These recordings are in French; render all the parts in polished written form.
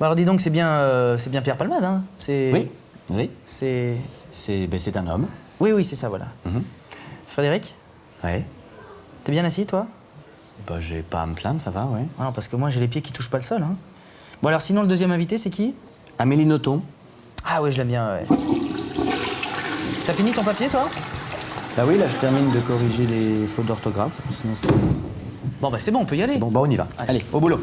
Bah alors dis donc, c'est bien Pierre Palmade, hein? Oui, oui. C'est... C'est un homme. Oui, c'est ça, voilà. Frédéric, Ouais. t'es bien assis, toi? Bah, j'ai pas à me plaindre, ça va, ouais. Ah non, parce que moi, j'ai les pieds qui touchent pas le sol, hein. Bon, alors sinon, le deuxième invité, c'est qui? Amélie Nothomb. Ah oui, je l'aime bien, ouais. T'as fini ton papier, toi? Bah oui, là, je termine de corriger les fautes d'orthographe. Sinon, c'est... Bon, bah c'est bon, on peut y aller. Bon, bah, on y va. Allez, au boulot.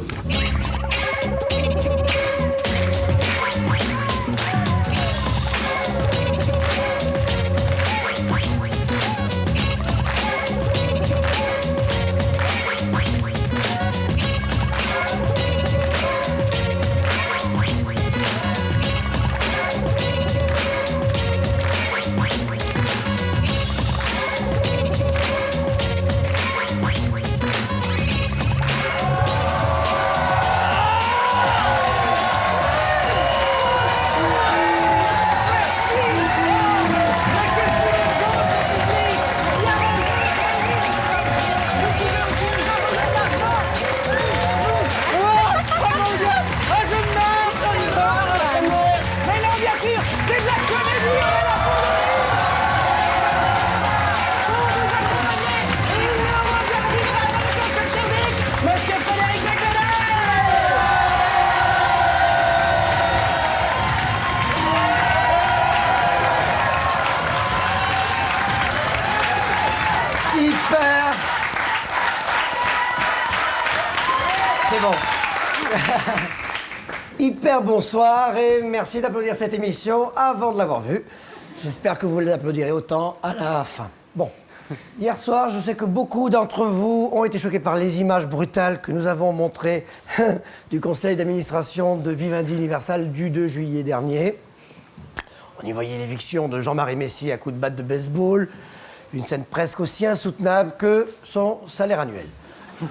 C'est bon. Hyper bonsoir et merci d'applaudir cette émission avant de l'avoir vue. J'espère que vous l'applaudirez autant à la fin. Bon, hier soir, je sais que beaucoup d'entre vous ont été choqués par les images brutales que nous avons montrées du conseil d'administration de Vivendi Universal du 2 juillet dernier. On y voyait l'éviction de Jean-Marie Messi à coups de batte de baseball, une scène presque aussi insoutenable que son salaire annuel.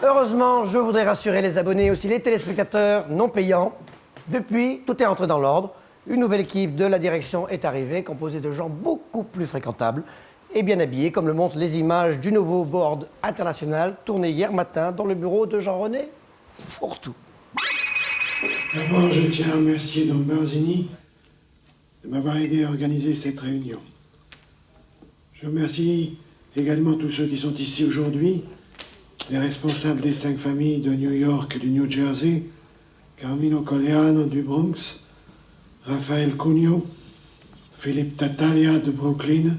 Heureusement, je voudrais rassurer les abonnés et aussi les téléspectateurs non payants. Depuis, tout est entré dans l'ordre. Une nouvelle équipe de la direction est arrivée, composée de gens beaucoup plus fréquentables et bien habillés, comme le montrent les images du nouveau board international tourné hier matin dans le bureau de Jean-René Fourtou. D'abord, je tiens à remercier Don Barzini de m'avoir aidé à organiser cette réunion. Je remercie également tous ceux qui sont ici aujourd'hui, les responsables des 5 familles de New York et du New Jersey, Carmino Coleano du Bronx, Raphaël Cugno, Philippe Tatalia de Brooklyn,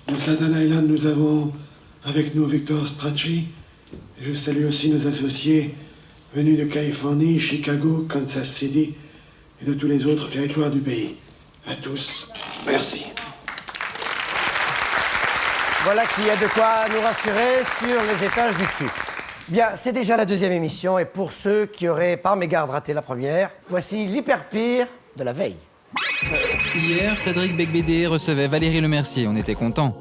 Dans Staten Island, nous avons avec nous Victor Strachey. Je salue aussi nos associés venus de Californie, Chicago, Kansas City et de tous les autres territoires du pays. À tous, merci. Voilà qui a de quoi nous rassurer sur les étages du dessus. Bien, c'est déjà la deuxième émission, et pour ceux qui auraient par mégarde raté la première, voici l'hyper-pire de la veille. Hier, Frédéric Becbédé recevait Valérie Lemercier, on était contents.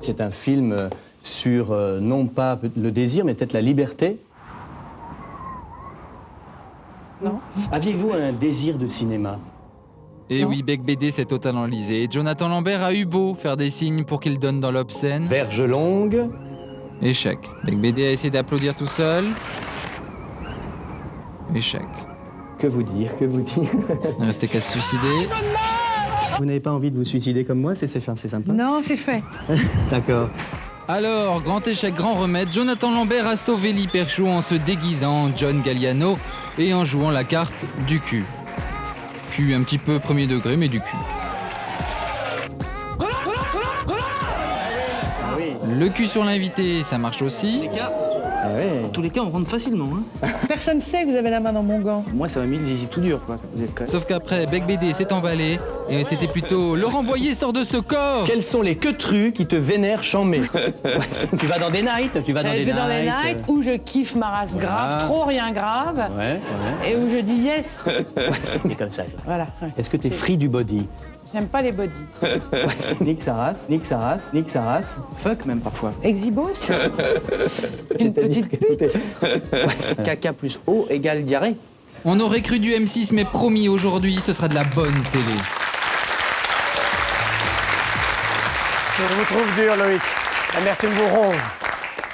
C'est un film sur, non pas le désir, mais peut-être la liberté. Non. Aviez-vous un désir de cinéma? Et oui, Becbédé s'est totalement enlisé. Jonathan Lambert a eu beau faire des signes pour qu'il donne dans l'obscène. Verge longue. Échec. Becbédé a essayé d'applaudir tout seul. Échec. Que vous dire, que vous dire? Il ne restait qu'à se suicider. Vous n'avez pas envie de vous suicider comme moi? C'est sympa. Non, c'est fait. D'accord. Alors, grand échec, grand remède, Jonathan Lambert a sauvé l'hyperchou en se déguisant en John Galliano et en jouant la carte du cul. Cul un petit peu premier degré, mais du cul. Le cul sur l'invité, ça marche aussi. Ah ouais. Dans tous les cas, on rentre facilement, hein. Personne ne sait que vous avez la main dans mon gant. Moi, ça m'a mis le zizi tout dur, quoi. Vous êtes quand même... Sauf qu'après, Becbédé s'est emballé et c'était plutôt Laurent Boyer sort de ce corps. Quels sont les queutrus qui te vénèrent chambé? Tu vas dans des nights, Je vais dans les nights où je kiffe ma race grave, trop rien grave, Ouais. et où je dis yes. C'est comme ça. Voilà. Ouais. Est-ce que t'es free du body? J'aime pas les bodys. Nique sa race. Fuck, même, parfois. Exhibos. Une petite pute. Caca plus eau égale diarrhée. On aurait cru du M6, mais promis, aujourd'hui, ce sera de la bonne télé. Je vous trouve dur, Loïc. L'amertume vous ronge.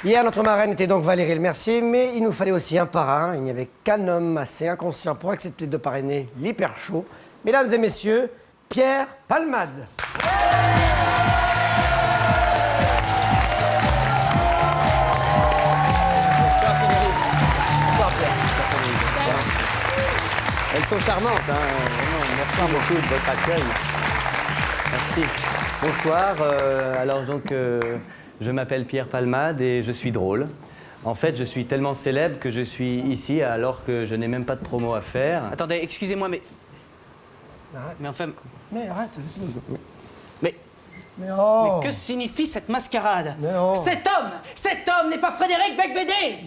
Hier, notre marraine était donc Valérie Le Mercier, mais il nous fallait aussi un parrain. Il n'y avait qu'un homme assez inconscient pour accepter de parrainer l'hyper chaud. Mesdames et messieurs, Pierre Palmade. Bonsoir, Pierre. Elles sont charmantes, hein. Vraiment, merci beaucoup de votre accueil. Merci. Bonsoir. Alors donc, je m'appelle Pierre Palmade et je suis drôle. En fait, je suis tellement célèbre que je suis ici alors que je n'ai même pas de promo à faire. Attendez, excusez-moi, mais... Arrête. Mais enfin... Mais arrête, laisse-nous. Mais... Mais oh. Mais que signifie cette mascarade? Mais oh. Cet homme n'est pas Frédéric Becbédé.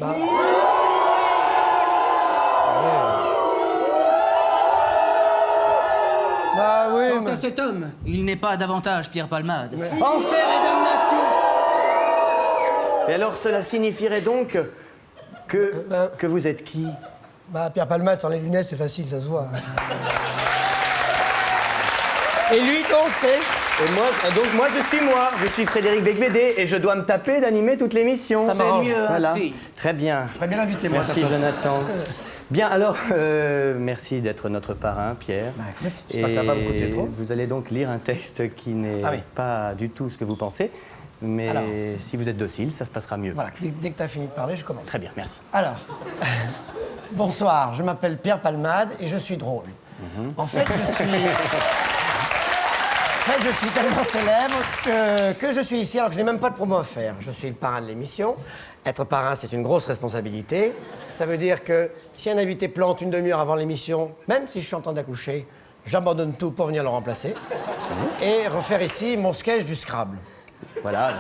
Bah oui, Quant mais... à cet homme, il n'est pas davantage Pierre Palmade. Enfer et damnation. Et alors, cela signifierait donc que vous êtes qui? Bah, Pierre Palmade, sans les lunettes, c'est facile, ça se voit. Et lui, donc, c'est... Et moi, je suis moi. Je suis Frédéric Becbédé et je dois me taper d'animer toute l'émission. Ça m'arrange. mieux Voilà. ainsi. Très bien. Très bien invité, moi. à ta Merci, place. Jonathan. Bien, alors, merci d'être notre parrain, Pierre. Bah, écoute, j'espère que ça va pas me coûter trop. Vous allez donc lire un texte qui n'est Ah oui. pas du tout ce que vous pensez, mais Alors. si vous êtes docile, ça se passera mieux. Voilà, dès que tu as fini de parler, je commence. Très bien, merci. Alors, bonsoir, je m'appelle Pierre Palmade et je suis drôle. En fait, je suis tellement célèbre que je suis ici alors que je n'ai même pas de promo à faire. Je suis le parrain de l'émission. Être parrain, c'est une grosse responsabilité. Ça veut dire que si un invité plante une demi-heure avant l'émission, même si je suis en train d'accoucher, j'abandonne tout pour venir le remplacer et refaire ici mon sketch du Scrabble. Voilà.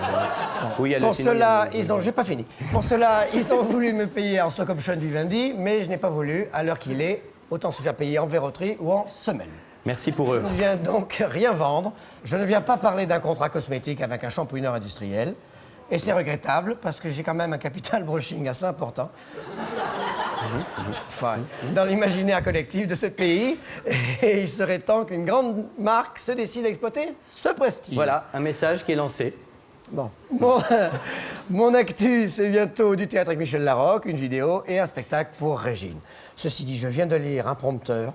Oui, il y a le Pour signal- cela, j'ai pas fini. Pour cela, ils ont voulu me payer en stock option Vivendi, mais je n'ai pas voulu. À l'heure qu'il est, autant se faire payer en verroterie ou en semelle. Merci pour Je eux. ne viens donc rien vendre. Je ne viens pas parler d'un contrat cosmétique avec un shampooineur industriel. Et c'est regrettable parce que j'ai quand même un capital brushing assez important. Enfin, dans l'imaginaire collectif de ce pays. Et il serait temps qu'une grande marque se décide à exploiter ce prestige. Voilà, un message qui est lancé. Bon. Mon actu, c'est bientôt du théâtre avec Michel Larocque, une vidéo et un spectacle pour Régine. Ceci dit, je viens de lire un prompteur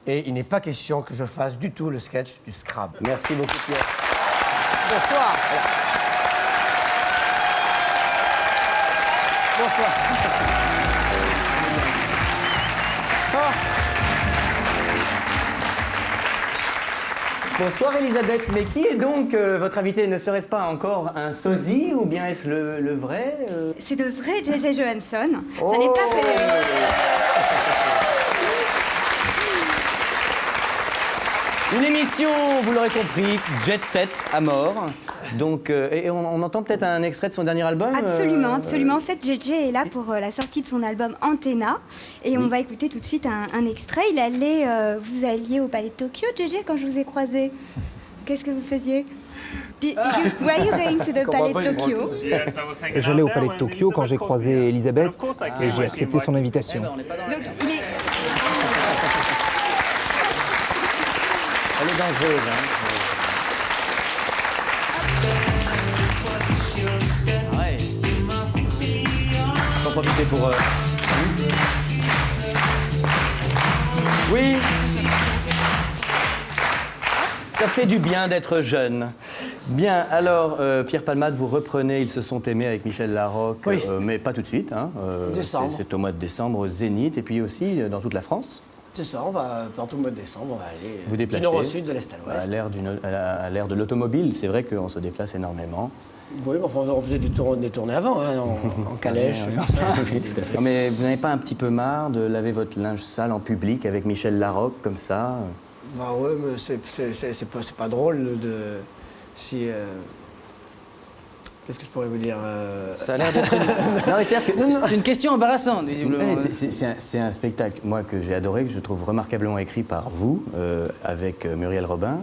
et il n'est pas question que je fasse du tout le sketch du Scrabble. Merci beaucoup, Pierre. Bonsoir. Bonsoir. Bonsoir Elisabeth, mais qui est donc votre invité? Ne serait-ce pas encore un sosie ou bien est-ce le vrai C'est de vrai J.J. Johansson. Oh. Ça n'est pas Frédéric. Une émission, vous l'aurez compris, jet set à mort. Donc, et on entend peut-être un extrait de son dernier album Absolument, absolument. En fait, J.J. est là pour la sortie de son album Antenna. Et on va écouter tout de suite un extrait. Vous alliez au Palais de Tokyo, J.J., quand je vous ai croisé. Qu'est-ce que vous faisiez? Were you going to the Palais de Tokyo? J'allais au Palais de Tokyo quand j'ai croisé Elisabeth et j'ai accepté son invitation. Donc, il est... Elle est dangereuse, hein. Ouais. J'en profiter pour... Oui. Ça fait du bien d'être jeune. Bien, alors, Pierre Palmade, vous reprenez Ils se sont aimés avec Michel Larocque, Oui. mais pas tout de suite. Hein. Décembre. C'est au mois de décembre au Zénith, et puis aussi dans toute la France. C'est ça, on va, pendant tout le mois de décembre, on va aller Vous déplacez. du nord au sud, de l'est à l'ouest. À l'ère de l'automobile, c'est vrai qu'on se déplace énormément. Oui, mais enfin, on faisait des tournées avant, hein, en calèche, Ouais, tout ça. Non, mais vous n'avez pas un petit peu marre de laver votre linge sale en public avec Michel Larocque, comme ça? Bah ouais, mais c'est pas drôle de... Si... Qu'est-ce que je pourrais vous dire Ça a l'air d'être une... Non, mais c'est-à-dire que C'est une question embarrassante, visiblement. Ouais, c'est un spectacle, moi, que j'ai adoré, que je trouve remarquablement écrit par vous, avec Muriel Robin.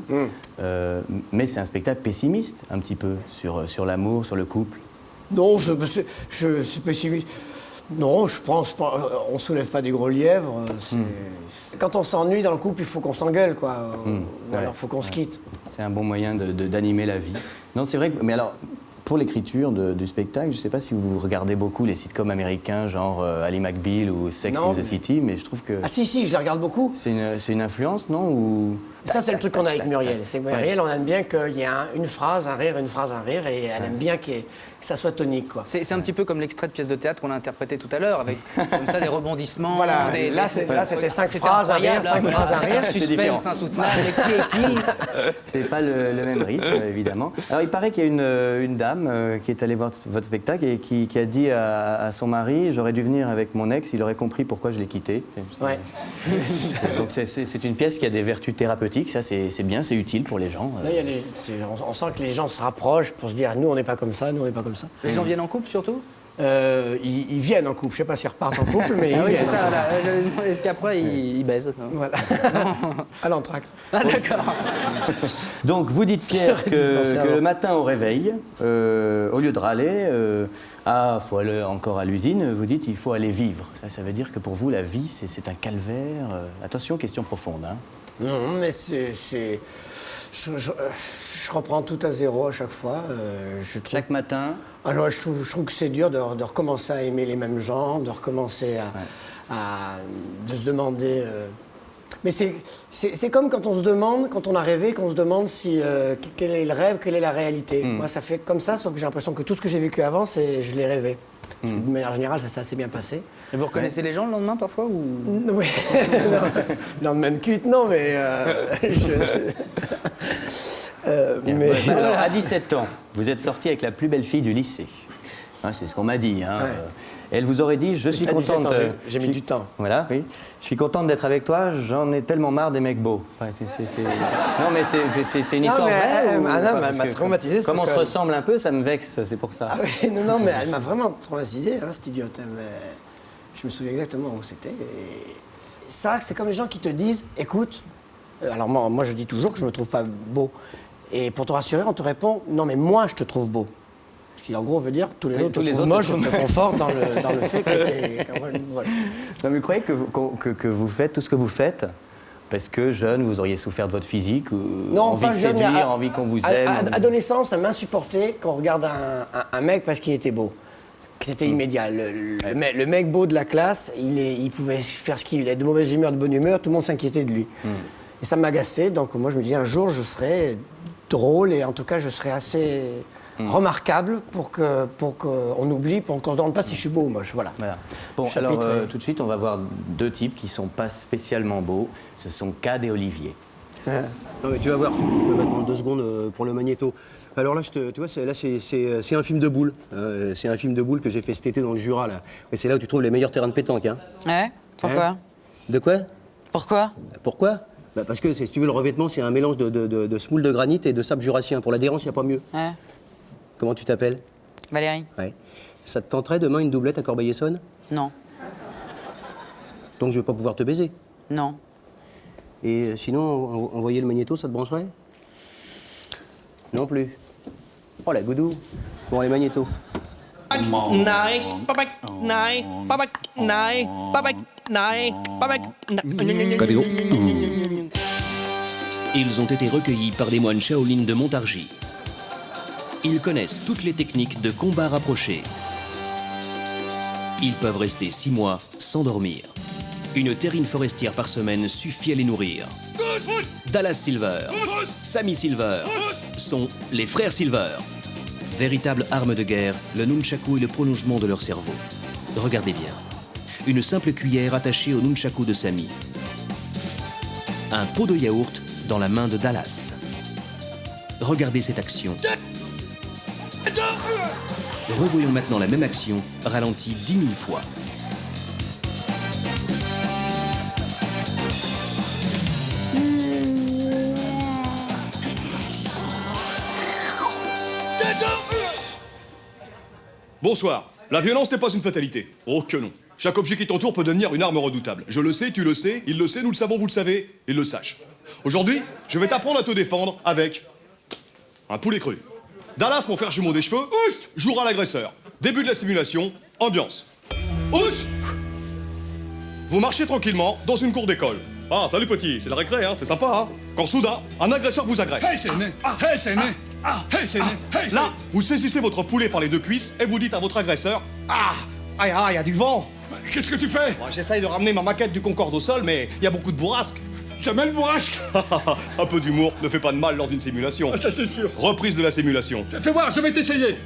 Mais c'est un spectacle pessimiste, un petit peu, sur l'amour, sur le couple. Non, c'est pessimiste. Non, je pense pas. On soulève pas des gros lièvres. Quand on s'ennuie dans le couple, il faut qu'on s'engueule, quoi. Ou alors, il faut qu'on se quitte. C'est un bon moyen d'animer la vie. Non, c'est vrai que... Mais alors, pour l'écriture du spectacle, je ne sais pas si vous regardez beaucoup les sitcoms américains, genre Ally McBeal ou Sex Non, in the City, mais je trouve que Ah si, je les regarde beaucoup. c'est une influence, non? Ou... Ça, c'est le truc qu'on a avec Muriel. C'est que Muriel, on aime bien qu'il y ait une phrase, un rire, et elle aime bien que ça soit tonique, quoi. C'est un petit peu comme l'extrait de pièce de théâtre qu'on a interprété tout à l'heure, avec comme ça des rebondissements. Voilà, là, c'était 5 phrases, un rire, 5 phrases, un rire. C'est différent. Suspense insoutenable, qui est qui. C'est pas le même rythme, évidemment. Alors, il paraît qu'il y a une dame qui est allée voir votre spectacle et qui a dit à son mari « J'aurais dû venir avec mon ex, il aurait compris pourquoi je l'ai quitté. » Ouais. Donc, c'est une pièce qui a des vertus thérapeutiques. Ça, c'est bien, c'est utile pour les gens. Là, on sent que les gens se rapprochent pour se dire « Nous, on n'est pas comme ça, nous, on n'est pas comme ça ». Les gens viennent en couple surtout? Ils viennent en couple. Je sais pas s'ils repartent en couple, mais ils Ah oui, viennent. c'est ça, voilà. J'allais demander, est-ce qu'après ils baisent? Voilà. À l'entracte. Ah d'accord. Donc, vous dites, Pierre, J'aurais dû penser que avant. le matin au réveil, au lieu de râler, faut aller encore à l'usine, vous dites, il faut aller vivre. Ça veut dire que pour vous, la vie, c'est un calvaire. Attention, question profonde. Hein. Non, mais je reprends tout à zéro à chaque fois. Je trouve... Chaque matin, Alors, je trouve que c'est dur de recommencer à aimer les mêmes gens, de recommencer de se demander... Mais c'est comme quand on se demande, quand on a rêvé, qu'on se demande si, quel est le rêve, quelle est la réalité. Moi, ça fait comme ça, sauf que j'ai l'impression que tout ce que j'ai vécu avant, je l'ai rêvé. De manière générale, ça s'est assez bien passé. Et vous reconnaissez les gens le lendemain parfois ou... Oui, non, le même cuite, non, mais... mais... alors, à 17 ans, vous êtes sorti avec la plus belle fille du lycée. Hein, c'est ce qu'on m'a dit. Hein. Ouais. Elle vous aurait dit, je suis À 17 contente... ans, j'ai mis du temps. Voilà, oui. Je suis contente d'être avec toi, j'en ai tellement marre des mecs beaux. Ouais, non, mais c'est une histoire mais vraie elle ou m'a pas? Parce que traumatisé, Comme on c'est se que- ressemble un peu, ça me vexe, c'est pour ça. Ah oui, non, mais elle m'a vraiment traumatisé, hein, cette idiote. Je me souviens exactement où c'était. Et ça, c'est comme les gens qui te disent, écoute, alors moi je dis toujours que je ne me trouve pas beau. Et pour te rassurer, on te répond, non mais moi je te trouve beau. Ce qui en gros veut dire, tous les autres te trouvent moche, je te conforte dans le fait que t'es... Voilà. Non, mais vous croyez que vous faites tout ce que vous faites parce que jeune, vous auriez souffert de votre physique, ou envie de jeune, séduire, envie qu'on vous aime Adolescent, ça m'insupportait quand on regarde un mec parce qu'il était beau. C'était immédiat. Le mec beau de la classe, il pouvait faire ce qu'il voulait, de mauvaise humeur, de bonne humeur, tout le monde s'inquiétait de lui. Et ça m'agaçait, donc moi je me dis un jour je serai drôle et en tout cas je serai assez remarquable pour qu'on oublie, pour qu'on se demande pas si je suis beau ou moche. Voilà. Voilà. Bon, Chapitre. alors tout de suite, on va voir deux types qui sont pas spécialement beaux. Ce sont Cad et Olivier. Non mais tu vas voir, tu peux attendre 2 secondes pour le magnéto. Alors là, tu vois, c'est un film de boules. C'est un film de boules que j'ai fait cet été dans le Jura, là. Et c'est là où tu trouves les meilleurs terrains de pétanque, hein. Ouais, pourquoi Hein De quoi? Pourquoi? Pourquoi? Bah parce que, si tu veux, le revêtement, c'est un mélange de semoule de granit et de sable jurassien. Pour l'adhérence, il n'y a pas mieux. Ouais, Comment tu t'appelles? Valérie? Ouais. Ça te tenterait demain une doublette à Corbeil-Essonnes? Non. Donc je vais pas pouvoir te baiser. Non. Et sinon, envoyer le magnéto, ça te brancherait? Non plus. Oh la goudou. Bon, les magnétos. Ils ont été recueillis par des moines Shaolin de Montargis. Ils connaissent toutes les techniques de combat rapproché. Ils peuvent rester 6 mois sans dormir. Une terrine forestière par semaine suffit à les nourrir. Dallas Silver, Sammy Silver sont les frères Silver. Véritable arme de guerre, le nunchaku est le prolongement de leur cerveau. Regardez bien. Une simple cuillère attachée au nunchaku de Sammy. Un pot de yaourt dans la main de Dallas. Regardez cette action. Revoyons maintenant la même action, ralentie 10 000 fois. Bonsoir. La violence n'est pas une fatalité. Oh que non. Chaque objet qui t'entoure peut devenir une arme redoutable. Je le sais, tu le sais, il le sait, nous le savons, vous le savez, il le sache. Aujourd'hui, je vais t'apprendre à te défendre avec un poulet cru. Dallas, mon frère jumeau des cheveux, jouera l'agresseur. Début de la simulation, ambiance. Vous marchez tranquillement dans une cour d'école. Ah, salut petit, c'est la récré, hein, c'est sympa, hein. Quand soudain, un agresseur vous agresse. Hey, c'est né! Hey, c'est né! Ah, là, vous saisissez votre poulet par les deux cuisses et vous dites à votre agresseur, ah, il y a du vent. Qu'est-ce que tu fais? Bon, j'essaye de ramener ma maquette du Concorde au sol, mais il y a beaucoup de bourrasques. Jamais le bourrasque. Un peu d'humour ne fait pas de mal lors d'une simulation. Ça c'est sûr. Reprise de la simulation. Fais voir, je vais t'essayer.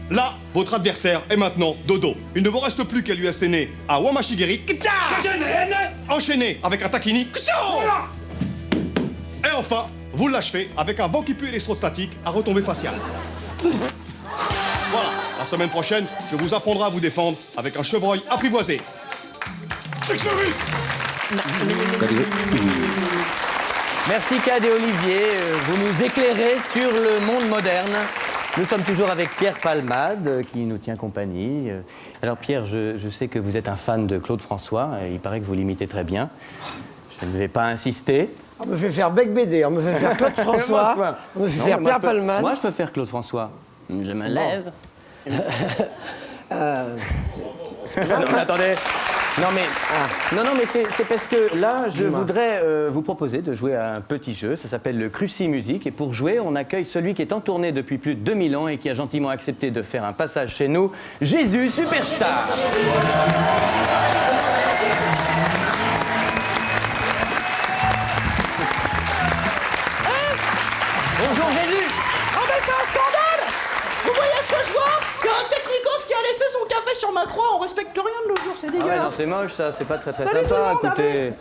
Là, votre adversaire est maintenant dodo. Il ne vous reste plus qu'à lui asséner à Wamashigiri, enchaîné avec un Takini, et enfin, vous l'achevez avec un vent qui pue électrostatique à retombée faciale. Voilà, la semaine prochaine, je vous apprendrai à vous défendre avec un chevreuil apprivoisé. Merci Cad et Olivier, vous nous éclairez sur le monde moderne. Nous sommes toujours avec Pierre Palmade qui nous tient compagnie. Alors Pierre, je sais que vous êtes un fan de Claude François, il paraît que vous l'imitez très bien. Je ne vais pas insister. On me fait faire Bec BD, on me fait faire Claude François, on me fait faire Pierre Palmade. Moi je peux faire Claude François. Je me lève. Non mais attendez. Non mais c'est parce que là je voudrais vous proposer de jouer à un petit jeu, ça s'appelle le Cruci Musique et pour jouer on accueille celui qui est en tournée depuis plus de 2000 ans et qui a gentiment accepté de faire un passage chez nous, Jésus Superstar. Bonjour Jésus. Oh ben c'est un scandale. Vous voyez ce que je vois? Il y a un technicos qui a laissé son café sur ma croix, on respecte plus rien de nos jours, c'est Ah ouais, non, dégueulasse. c'est moche ça, c'est pas très Salut sympa, tout le monde, écoutez,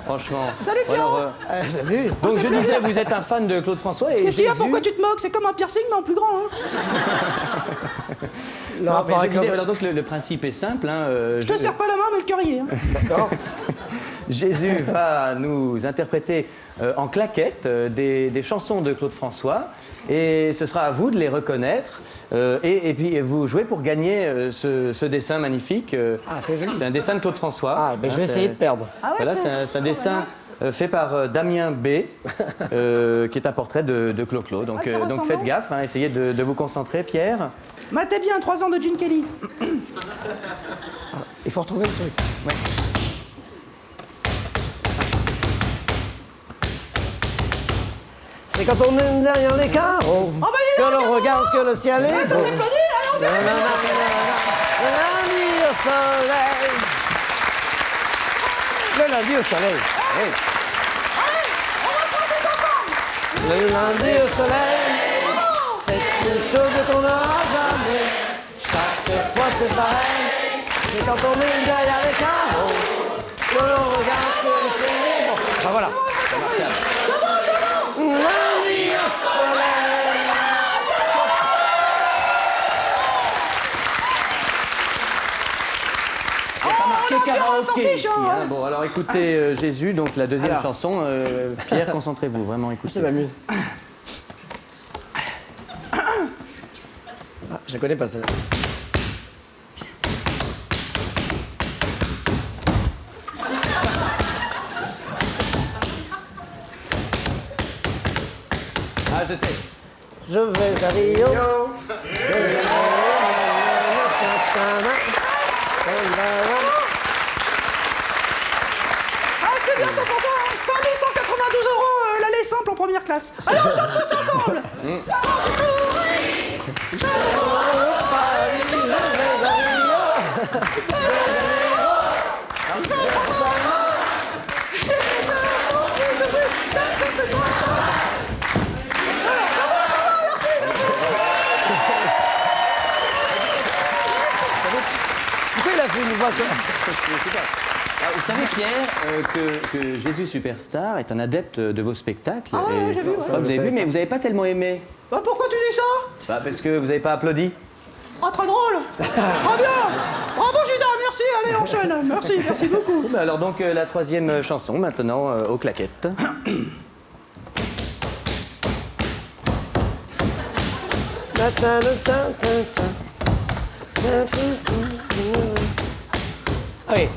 franchement. Salut Pierrot. Salut. Donc je disais, vous êtes un fan de Claude François et Qu'est-ce qu'il y a? Jésus... Pourquoi tu te moques? C'est comme un piercing mais en plus grand, hein. Non, mais je disais, alors donc le principe est simple. Hein, Je te serre pas la main mais le cœur y est. Hein. D'accord. Jésus va nous interpréter en claquettes des chansons de Claude François et ce sera à vous de les reconnaître et puis vous jouez pour gagner ce dessin magnifique. Ah, c'est joli. C'est un dessin de Claude François. Ah, ben je vais essayer de perdre. Ah ouais, Voilà, c'est un dessin fait par Damien B, qui est un portrait de Clo-Clo. Donc, ça donc ressemble, faites non gaffe, hein, essayez de vous concentrer, Pierre. Matez bien 3 ans de Gene Kelly. Il faut retrouver le truc. Ouais. C'est quand on est derrière les carreaux que l'on regarde que le ciel est beau. Ça s'applaudit alors bien. Lundi au soleil. Le lundi au soleil. Oui. Le lundi au soleil, c'est une chose qu'on n'aura jamais. Chaque fois c'est pareil. C'est quand on est derrière les carreaux que l'on regarde que le ciel est beau. Ah voilà. Lundi au soleil. Marqué karaoké ici, hein. hein. Bon, alors écoutez Jésus, donc la deuxième chanson. Pierre, concentrez-vous, vraiment écoutez. Ça m'amuse. Ah, je la connais pas celle-là. Ah, je sais. Je vais à Rio. Ah c'est bien ton content, 5192 € l'aller simple en première classe. Alors chante tous ensemble. Pourquoi il a fait une voix comme Ah, vous savez, Pierre, que Jésus Superstar est un adepte de vos spectacles. Ah ouais, et- j'ai vu, ouais. Vous avez vu, mais vous n'avez pas tellement aimé. Bah pourquoi tu dis ça? Bah, parce que vous n'avez pas applaudi. Ah très drôle. Très bien. Bravo Judas, merci, allez enchaîne. Merci beaucoup. Bah, alors donc la troisième chanson maintenant aux claquettes. Ah oui.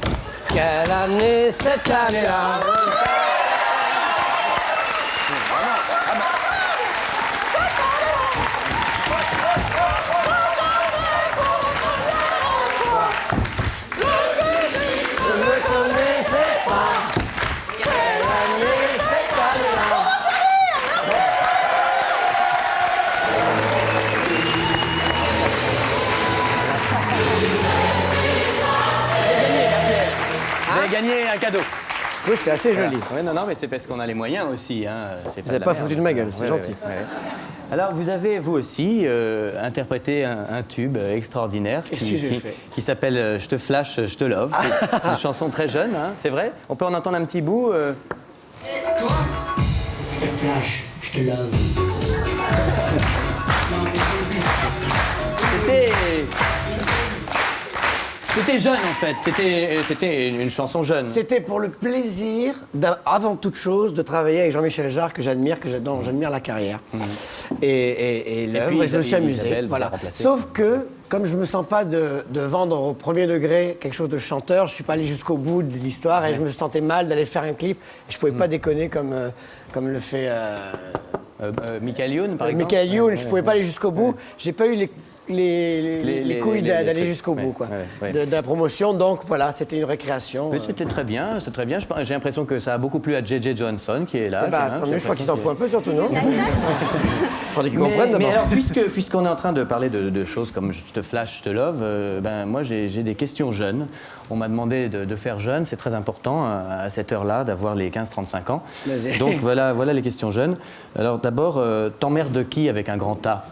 Quelle année cette année-là? Je ne connaissais pas. Quelle année cette année-là? avez gagné un cadeau. Oui, c'est assez joli. Ouais, non, mais c'est parce qu'on a les moyens aussi. Hein. Vous n'avez pas foutu de ma gueule, c'est gentil. Ouais. Alors, vous avez, vous aussi, interprété un tube extraordinaire qui s'appelle Je te flash, je te love. C'est une chanson très jeune, hein, c'est vrai. On peut en entendre un petit bout. Toi, je te flash, je te love. C'était jeune en fait, c'était une chanson jeune. C'était pour le plaisir, avant toute chose, de travailler avec Jean-Michel Jarre, que j'admire, dont j'admire la carrière. Et l'œuvre, et je me suis amusé. Voilà. Sauf que, comme je ne me sens pas de vendre au premier degré quelque chose de chanteur, je ne suis pas allé jusqu'au bout de l'histoire et je me sentais mal d'aller faire un clip. Et je ne pouvais pas déconner comme le fait... Michael Youn, par exemple. Michael Youn, je ne pouvais pas aller jusqu'au bout. J'ai pas eu les couilles d'aller jusqu'au bout, quoi. De la promotion, donc voilà, c'était une récréation. Mais c'était très bien, c'est très bien. J'ai l'impression que ça a beaucoup plu à J.J. Johnson qui est là. Je crois qu'il s'en fout un peu surtout, non? Faudrait qu'il comprenne d'abord. Mais alors, puisqu'on est en train de parler de choses comme je te flash, je te love, moi j'ai des questions jeunes. On m'a demandé de faire jeune, c'est très important à cette heure-là d'avoir les 15-35 ans. Donc voilà les questions jeunes. Alors d'abord, t'emmerdes qui avec un grand A?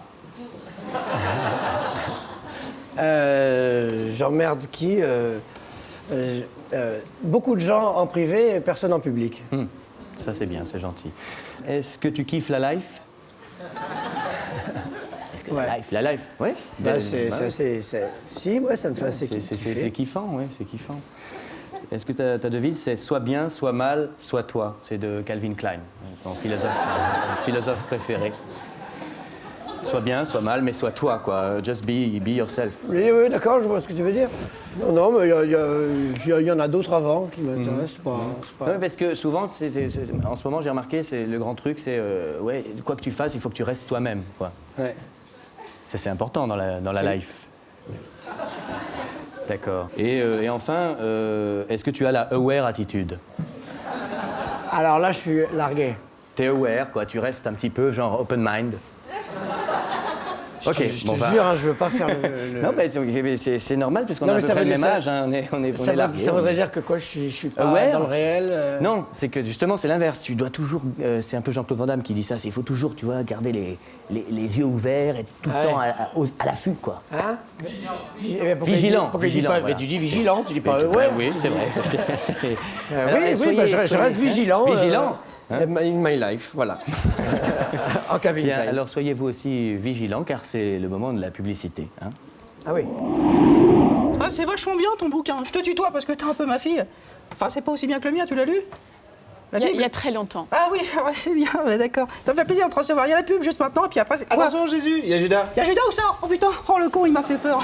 J'emmerde qui beaucoup de gens en privé et personne en public. Ça c'est bien, c'est gentil. Est-ce que tu kiffes la life? Est-ce que la life, oui. Si, ouais, ça me fait assez kiffer. C'est kiffant, oui, c'est kiffant. Est-ce que ta devise, c'est soit bien, soit mal, soit toi? C'est de Calvin Klein, ton philosophe préféré. Soit bien, soit mal, mais soit toi, quoi. Just be yourself. Oui, d'accord, je vois ce que tu veux dire. Non, mais il y en a d'autres avant qui m'intéressent. Oui, parce que souvent, en ce moment, j'ai remarqué, le grand truc, c'est quoi que tu fasses, il faut que tu restes toi-même, quoi. Ouais. Ça, c'est important dans la life. D'accord. Et enfin, est-ce que tu as la aware attitude? Alors là, je suis largué. T'es aware, quoi. Tu restes un petit peu, genre, open mind. Je te jure, je veux pas faire le... Non, mais c'est normal, puisqu'on a à peu près le même âge, hein, on est largué. Ça voudrait dire que quoi, je suis pas dans le réel Non, c'est que justement, c'est l'inverse. Tu dois toujours... c'est un peu Jean-Claude Van Damme qui dit ça. Il faut toujours, tu vois, garder les yeux ouverts, être tout le temps à l'affût, quoi. Hein? Vigilant. Mais tu dis vigilant, tu dis pas... Oui, c'est vrai. Oui, je reste vigilant. Vigilant. In my life, voilà. En Calvin Klein. Alors soyez vous aussi vigilants, car c'est le moment de la publicité. Hein. Ah oui. Ah, c'est vachement bien ton bouquin. Je te tutoie parce que t'es un peu ma fille. Enfin, c'est pas aussi bien que le mien, tu l'as lu? Il y a très longtemps. Ah oui, c'est bien, d'accord. Ça me fait plaisir de te recevoir. Il y a la pub juste maintenant, et puis après c'est... Attention Jésus, il y a Judas. Il y a Judas où ça? Oh putain, oh le con, il m'a fait peur.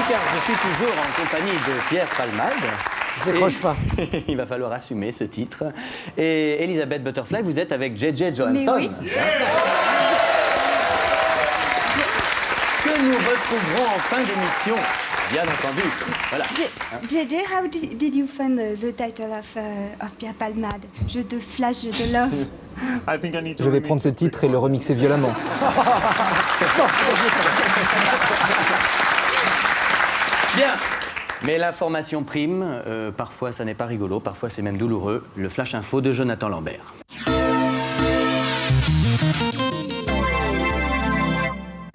car je suis toujours en compagnie de Pierre Palmade. Je décroche pas. Il va falloir assumer ce titre. Et Elisabeth Butterfly, vous êtes avec JJ Johansson. Mais oui. Que nous retrouverons en fin d'émission, bien entendu. Voilà. JJ, how did you find the title of Pierre Palmade? Jeu de flash, jeu de love. Je vais prendre ce titre et le remixer violemment. Bien. Mais l'information prime, parfois ça n'est pas rigolo, parfois c'est même douloureux. Le Flash Info de Jonathan Lambert.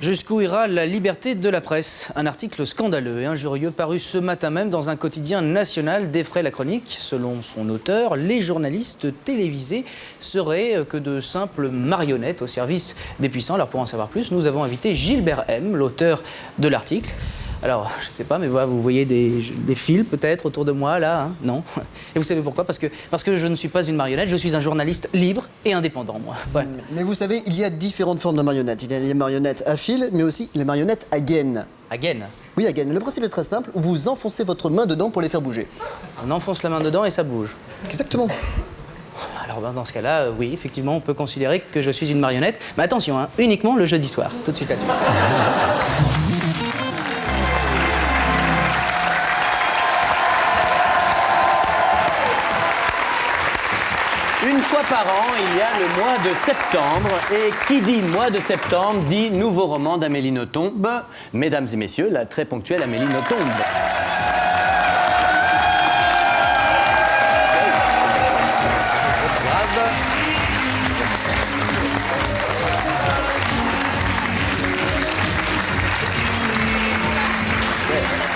Jusqu'où ira la liberté de la presse? Un article scandaleux et injurieux paru ce matin même dans un quotidien national défraie la chronique. Selon son auteur, les journalistes télévisés seraient que de simples marionnettes au service des puissants. Alors pour en savoir plus, nous avons invité Gilbert M, l'auteur de l'article. Alors, je ne sais pas, mais voilà, vous voyez des fils peut-être autour de moi, là, hein? Non. Et vous savez pourquoi? Parce que je ne suis pas une marionnette, je suis un journaliste libre et indépendant, moi. Ouais. Mais vous savez, il y a différentes formes de marionnettes. Il y a les marionnettes à fil, mais aussi les marionnettes à gaine. À gaine? Oui, à gaine. Le principe est très simple, vous enfoncez votre main dedans pour les faire bouger. On enfonce la main dedans et ça bouge. Exactement. Alors dans ce cas-là, oui, effectivement, on peut considérer que je suis une marionnette. Mais attention, hein, uniquement le jeudi soir. Tout de suite à suite. Une fois par an, il y a le mois de septembre. Et qui dit mois de septembre dit nouveau roman d'Amélie Nothomb. Mesdames et messieurs, la très ponctuelle Amélie Nothomb.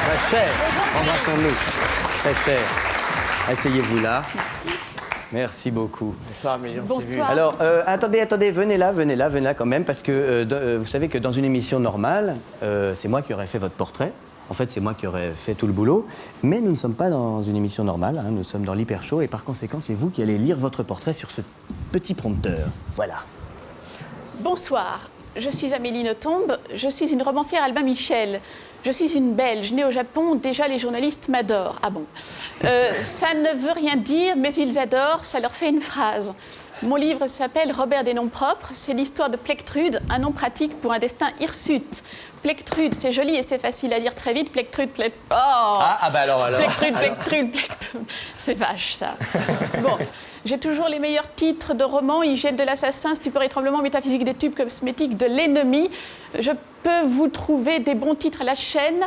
Très cher. Embrassons-nous. Très cher. Asseyez-vous là. Merci. Merci beaucoup. Bonsoir, Amélie, on s'est vu. Bonsoir. Alors, attendez, venez là quand même, parce que vous savez que dans une émission normale, c'est moi qui aurais fait votre portrait. En fait, c'est moi qui aurais fait tout le boulot. Mais nous ne sommes pas dans une émission normale, hein, nous sommes dans l'Hyper Show, et par conséquent, c'est vous qui allez lire votre portrait sur ce petit prompteur. Voilà. Bonsoir, je suis Amélie Nothomb, je suis une romancière Albin Michel. Je suis une Belge, née au Japon, déjà les journalistes m'adorent. Ah bon? Ça ne veut rien dire, mais ils adorent, ça leur fait une phrase. Mon livre s'appelle Robert des noms propres, c'est l'histoire de Plectrude, un nom pratique pour un destin hirsute. Plectrude, c'est joli et c'est facile à dire très vite. Plectrude, oh Ah bah alors. Plectrude. C'est vache, ça. Bon, j'ai toujours les meilleurs titres de romans. Hygiène de l'assassin, stupeur et tremblement, métaphysique des tubes cosmétiques de l'ennemi. Je peux vous trouver des bons titres à la chaîne.